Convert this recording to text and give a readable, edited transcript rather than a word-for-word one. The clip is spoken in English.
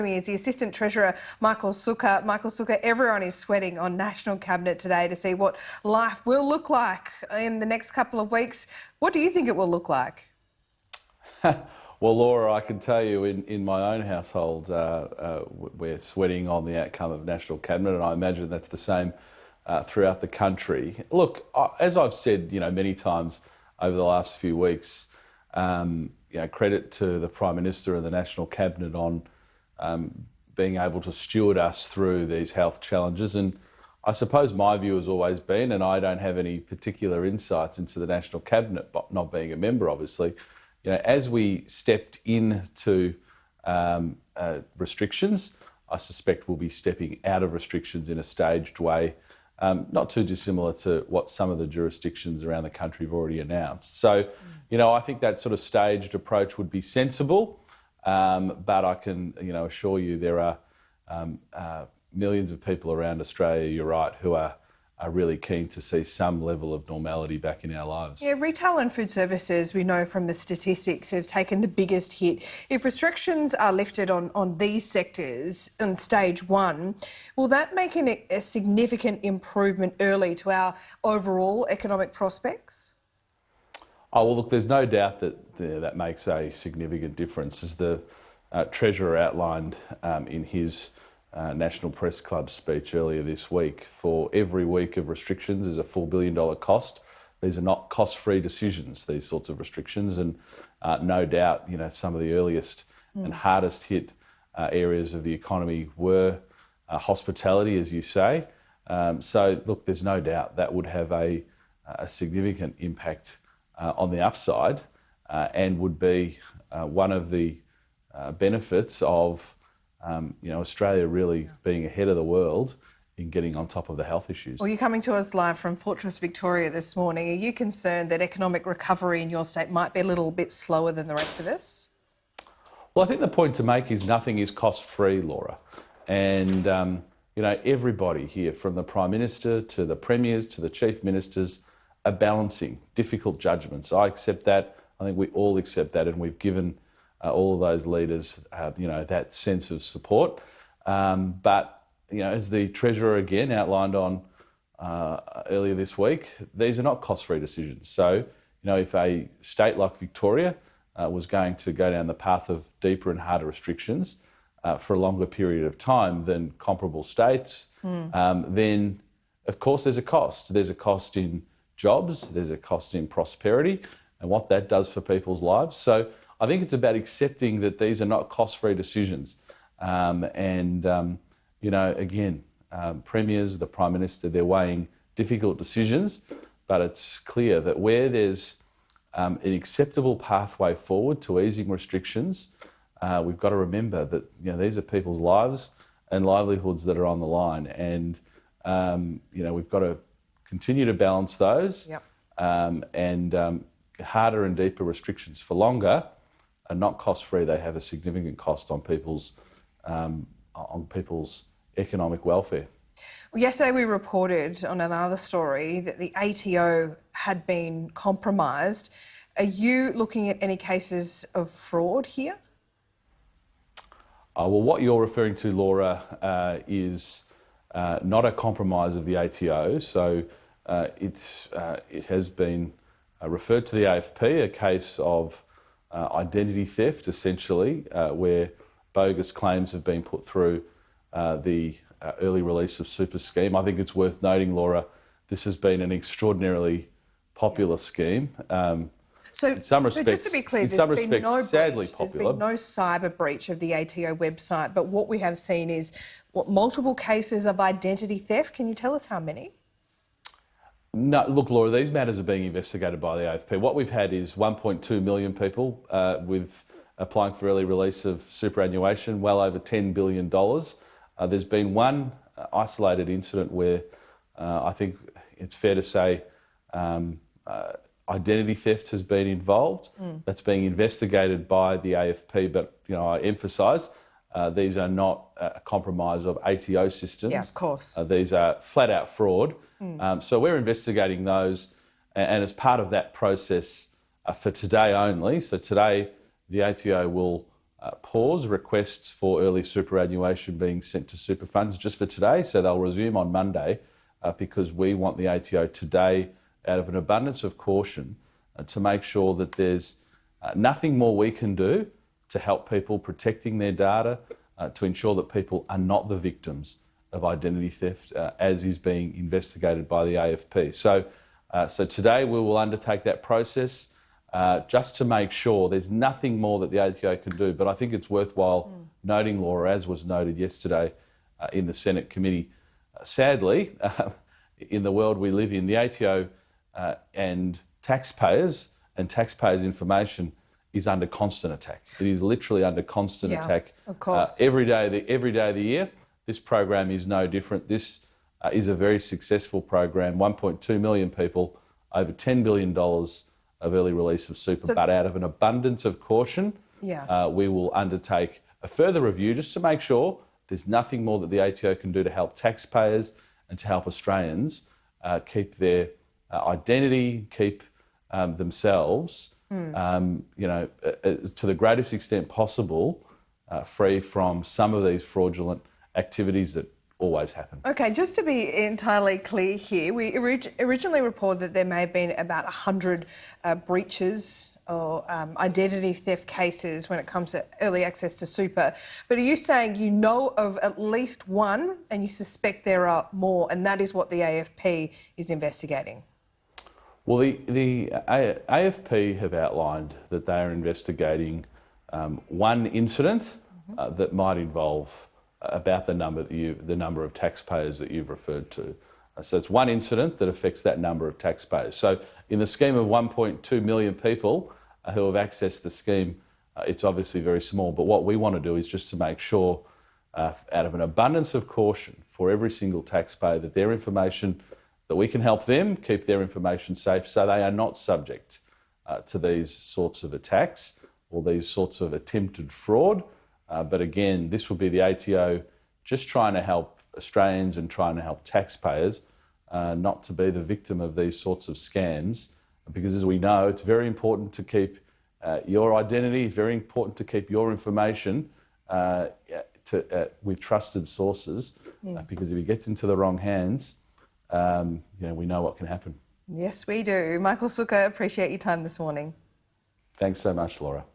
Is the Assistant Treasurer, Michael Sukkar. Michael Sukkar, everyone is sweating on National Cabinet today to see what life will look like in the next couple of weeks. What do you think it will look like? Well, Laura, I can tell you in my own household, we're sweating on the outcome of National Cabinet, and I imagine that's the same throughout the country. Look, as I've said, many times over the last few weeks, credit to the Prime Minister and the National Cabinet on being able to steward us through these health challenges. And I suppose my view has always been, and I don't have any particular insights into the National Cabinet, but not being a member, obviously, as we stepped into restrictions, I suspect we'll be stepping out of restrictions in a staged way, not too dissimilar to what some of the jurisdictions around the country have already announced. So, I think that sort of staged approach would be sensible. But I can, assure you there are millions of people around Australia, you're right, who are really keen to see some level of normality back in our lives. Yeah, retail and food services, we know from the statistics, have taken the biggest hit. If restrictions are lifted on these sectors in stage one, will that make a significant improvement early to our overall economic prospects? Oh, well, look, there's no doubt that that makes a significant difference. As the Treasurer outlined in his National Press Club speech earlier this week, for every week of restrictions is a $4 billion cost. These are not cost-free decisions, these sorts of restrictions, and no doubt, some of the earliest and hardest hit areas of the economy were hospitality, as you say. So, look, there's no doubt that would have a significant impact on the upside, and would be one of the benefits of Australia really being ahead of the world in getting on top of the health issues. Well, you're coming to us live from Fortress Victoria this morning. Are you concerned that economic recovery in your state might be a little bit slower than the rest of us? Well, I think the point to make is nothing is cost-free, Laura. And, everybody here, from the Prime Minister to the Premiers to the Chief Ministers, are balancing difficult judgments. I accept that. I think we all accept that, and we've given all of those leaders, that sense of support. But, as the Treasurer again outlined on earlier this week, these are not cost-free decisions. So, if a state like Victoria was going to go down the path of deeper and harder restrictions for a longer period of time than comparable states, then, of course, there's a cost. There's a cost in jobs, there's a cost in prosperity and what that does for people's lives. So I think it's about accepting that these are not cost-free decisions. Premiers, the Prime Minister, they're weighing difficult decisions, but it's clear that where there's an acceptable pathway forward to easing restrictions, we've got to remember that these are people's lives and livelihoods that are on the line. And, we've got to continue to balance those. Yep. Harder and deeper restrictions for longer are not cost-free. They have a significant cost on people's economic welfare. Well, yesterday we reported on another story that the ATO had been compromised. Are you looking at any cases of fraud here? Well, what you're referring to, Laura, is not a compromise of the ATO. So it has been referred to the AFP, a case of identity theft, essentially, where bogus claims have been put through the early release of super scheme. I think it's worth noting, Laura, this has been an extraordinarily popular scheme. So in some respects, just to be clear, sadly popular. There's been no cyber breach of the ATO website, but what we have seen is multiple cases of identity theft. Can you tell us how many? No, look, Laura, these matters are being investigated by the AFP. What we've had is 1.2 million people with applying for early release of superannuation, well over $10 billion. There's been one isolated incident where I think it's fair to say identity theft has been involved. That's being investigated by the AFP, but I emphasise these are not a compromise of ATO systems. Yeah, of course. These are flat-out fraud. So we're investigating those, and as part of that process for today only, so today the ATO will pause requests for early superannuation being sent to super funds just for today. So they'll resume on Monday because we want the ATO today, out of an abundance of caution, to make sure that there's nothing more we can do to help people protecting their data, to ensure that people are not the victims of identity theft, as is being investigated by the AFP. So today we will undertake that process just to make sure there's nothing more that the ATO can do. But I think it's worthwhile noting, Laura, as was noted yesterday in the Senate committee, sadly, in the world we live in, the ATO and taxpayers information is under constant attack. It is literally under constant attack. Of course. Every day of the year. This program is no different. This is a very successful program. 1.2 million people, over $10 billion of early release of super. But out of an abundance of caution, we will undertake a further review just to make sure there's nothing more that the ATO can do to help taxpayers and to help Australians keep their identity, keep themselves, to the greatest extent possible, free from some of these fraudulent activities that always happen. Okay, just to be entirely clear here, we originally reported that there may have been about 100 breaches or identity theft cases when it comes to early access to super. But are you saying you know of at least one and you suspect there are more, and that is what the AFP is investigating? Well, the AFP have outlined that they are investigating one incident that might involve about the number of taxpayers that you've referred to. So it's one incident that affects that number of taxpayers. So in the scheme of 1.2 million people who have accessed the scheme, it's obviously very small. But what we want to do is just to make sure, out of an abundance of caution for every single taxpayer, that their information, that we can help them keep their information safe so they are not subject to these sorts of attacks or these sorts of attempted fraud. But again, this will be the ATO just trying to help Australians and trying to help taxpayers not to be the victim of these sorts of scams. Because as we know, it's very important to keep your identity, it's very important to keep your information with trusted sources. Because if it gets into the wrong hands, we know what can happen. Yes, we do. Michael Sukkar, appreciate your time this morning. Thanks so much, Laura.